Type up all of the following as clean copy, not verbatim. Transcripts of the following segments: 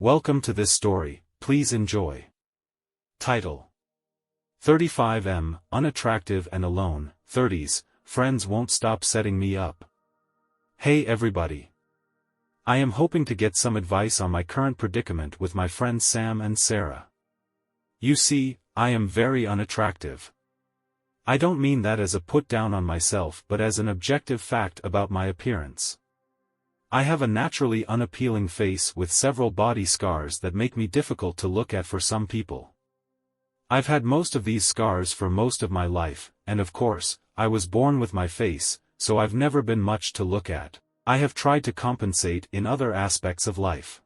Welcome to this story, please enjoy. Title: 35M, Unattractive and Alone, 30s, Friends Won't Stop Setting Me Up. Hey everybody. I am hoping to get some advice on my current predicament with my friends Sam and Sarah. You see, I am very unattractive. I don't mean that as a put down on myself but as an objective fact about my appearance. I have a naturally unappealing face with several body scars that make me difficult to look at for some people. I've had most of these scars for most of my life, and of course, I was born with my face, so I've never been much to look at. I have tried to compensate in other aspects of life.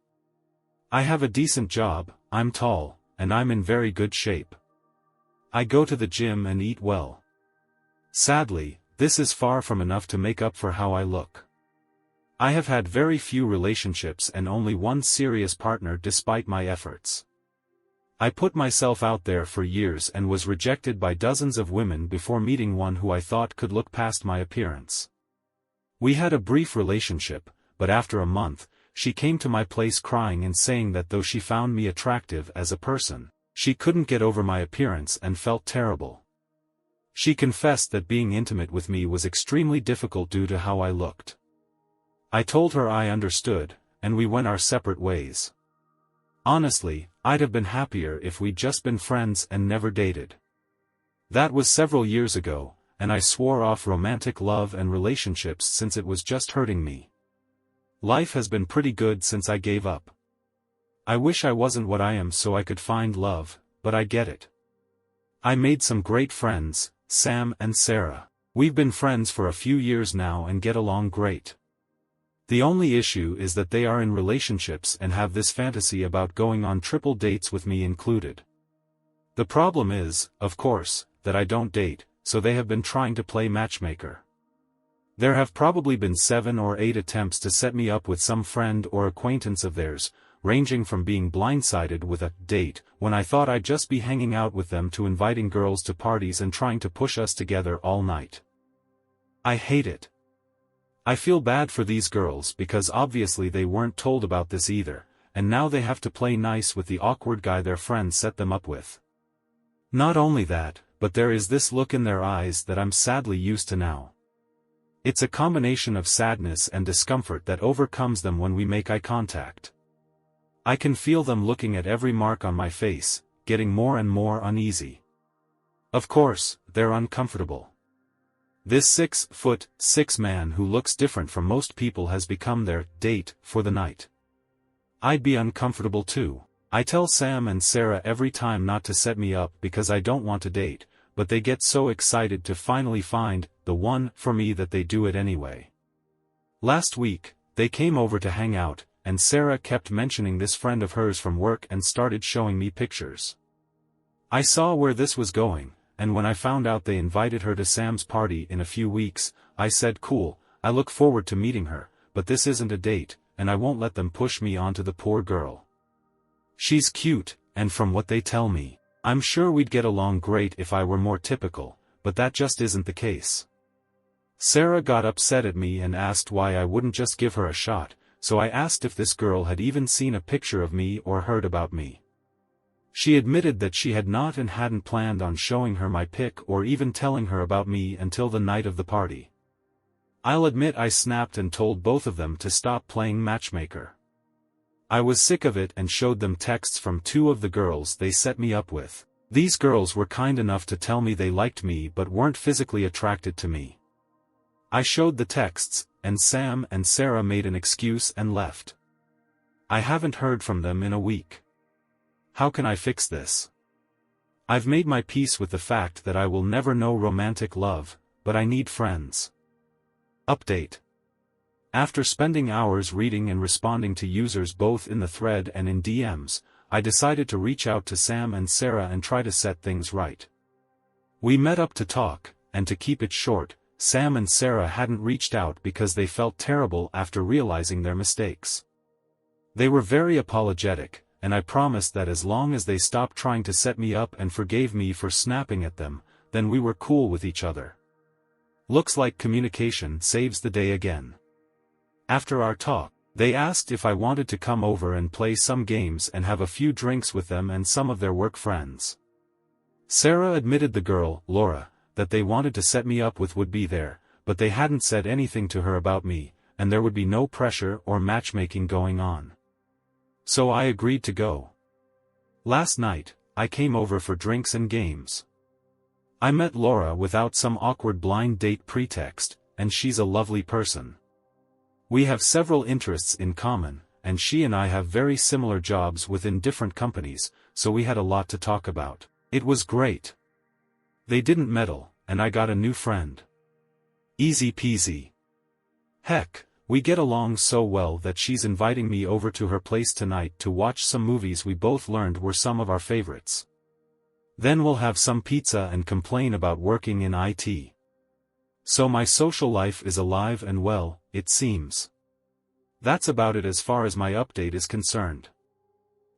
I have a decent job, I'm tall, and I'm in very good shape. I go to the gym and eat well. Sadly, this is far from enough to make up for how I look. I have had very few relationships and only one serious partner despite my efforts. I put myself out there for years and was rejected by dozens of women before meeting one who I thought could look past my appearance. We had a brief relationship, but after a month, she came to my place crying and saying that though she found me attractive as a person, she couldn't get over my appearance and felt terrible. She confessed that being intimate with me was extremely difficult due to how I looked. I told her I understood, and we went our separate ways. Honestly, I'd have been happier if we'd just been friends and never dated. That was several years ago, and I swore off romantic love and relationships since it was just hurting me. Life has been pretty good since I gave up. I wish I wasn't what I am so I could find love, but I get it. I made some great friends, Sam and Sarah. We've been friends for a few years now and get along great. The only issue is that they are in relationships and have this fantasy about going on triple dates with me included. The problem is, of course, that I don't date, so they have been trying to play matchmaker. There have probably been 7 or 8 attempts to set me up with some friend or acquaintance of theirs, ranging from being blindsided with a date when I thought I'd just be hanging out with them to inviting girls to parties and trying to push us together all night. I hate it. I feel bad for these girls because obviously they weren't told about this either, and now they have to play nice with the awkward guy their friends set them up with. Not only that, but there is this look in their eyes that I'm sadly used to now. It's a combination of sadness and discomfort that overcomes them when we make eye contact. I can feel them looking at every mark on my face, getting more and more uneasy. Of course, they're uncomfortable. This 6'6" man who looks different from most people has become their date for the night. I'd be uncomfortable too. I tell Sam and Sarah every time not to set me up because I don't want to date, but they get so excited to finally find the one for me that they do it anyway. Last week, they came over to hang out, and Sarah kept mentioning this friend of hers from work and started showing me pictures. I saw where this was going. And when I found out they invited her to Sam's party in a few weeks, I said cool, I look forward to meeting her, but this isn't a date, and I won't let them push me onto the poor girl. She's cute, and from what they tell me, I'm sure we'd get along great if I were more typical, but that just isn't the case. Sarah got upset at me and asked why I wouldn't just give her a shot, so I asked if this girl had even seen a picture of me or heard about me. She admitted that she had not and hadn't planned on showing her my pic or even telling her about me until the night of the party. I'll admit I snapped and told both of them to stop playing matchmaker. I was sick of it and showed them texts from 2 of the girls they set me up with. These girls were kind enough to tell me they liked me but weren't physically attracted to me. I showed the texts, and Sam and Sarah made an excuse and left. I haven't heard from them in a week. How can I fix this? I've made my peace with the fact that I will never know romantic love, but I need friends. Update. After spending hours reading and responding to users both in the thread and in DMs, I decided to reach out to Sam and Sarah and try to set things right. We met up to talk, and to keep it short, Sam and Sarah hadn't reached out because they felt terrible after realizing their mistakes. They were very apologetic, and I promised that as long as they stopped trying to set me up and forgave me for snapping at them, then we were cool with each other. Looks like communication saves the day again. After our talk, They asked if I wanted to come over and play some games and have a few drinks with them and some of their work friends. Sarah admitted the girl, Laura, that they wanted to set me up with would be there, but they hadn't said anything to her about me, and there would be no pressure or matchmaking going on. So I agreed to go. Last night, I came over for drinks and games. I met Laura without some awkward blind date pretext, and she's a lovely person. We have several interests in common, and she and I have very similar jobs within different companies, so we had a lot to talk about. It was great. They didn't meddle, and I got a new friend. Easy peasy. Heck, we get along so well that she's inviting me over to her place tonight to watch some movies we both learned were some of our favorites. Then we'll have some pizza and complain about working in IT. So my social life is alive and well, it seems. That's about it as far as my update is concerned.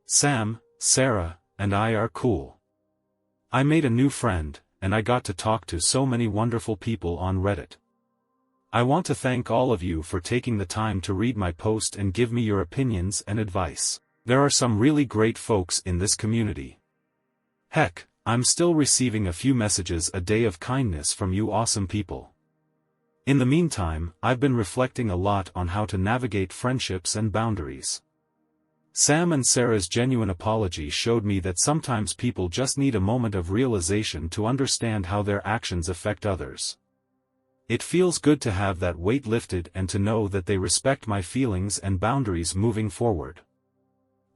Sam, Sarah, and I are cool. I made a new friend, and I got to talk to so many wonderful people on Reddit. I want to thank all of you for taking the time to read my post and give me your opinions and advice. There are some really great folks in this community. Heck, I'm still receiving a few messages a day of kindness from you awesome people. In the meantime, I've been reflecting a lot on how to navigate friendships and boundaries. Sam and Sarah's genuine apology showed me that sometimes people just need a moment of realization to understand how their actions affect others. It feels good to have that weight lifted and to know that they respect my feelings and boundaries moving forward.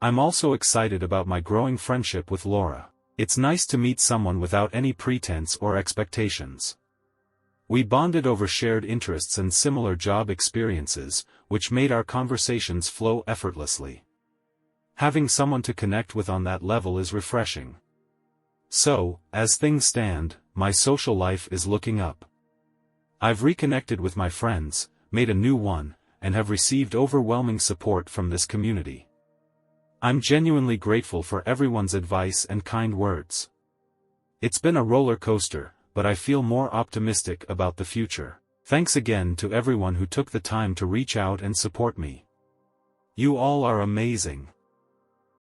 I'm also excited about my growing friendship with Laura. It's nice to meet someone without any pretense or expectations. We bonded over shared interests and similar job experiences, which made our conversations flow effortlessly. Having someone to connect with on that level is refreshing. So, as things stand, my social life is looking up. I've reconnected with my friends, made a new one, and have received overwhelming support from this community. I'm genuinely grateful for everyone's advice and kind words. It's been a roller coaster, but I feel more optimistic about the future. Thanks again to everyone who took the time to reach out and support me. You all are amazing.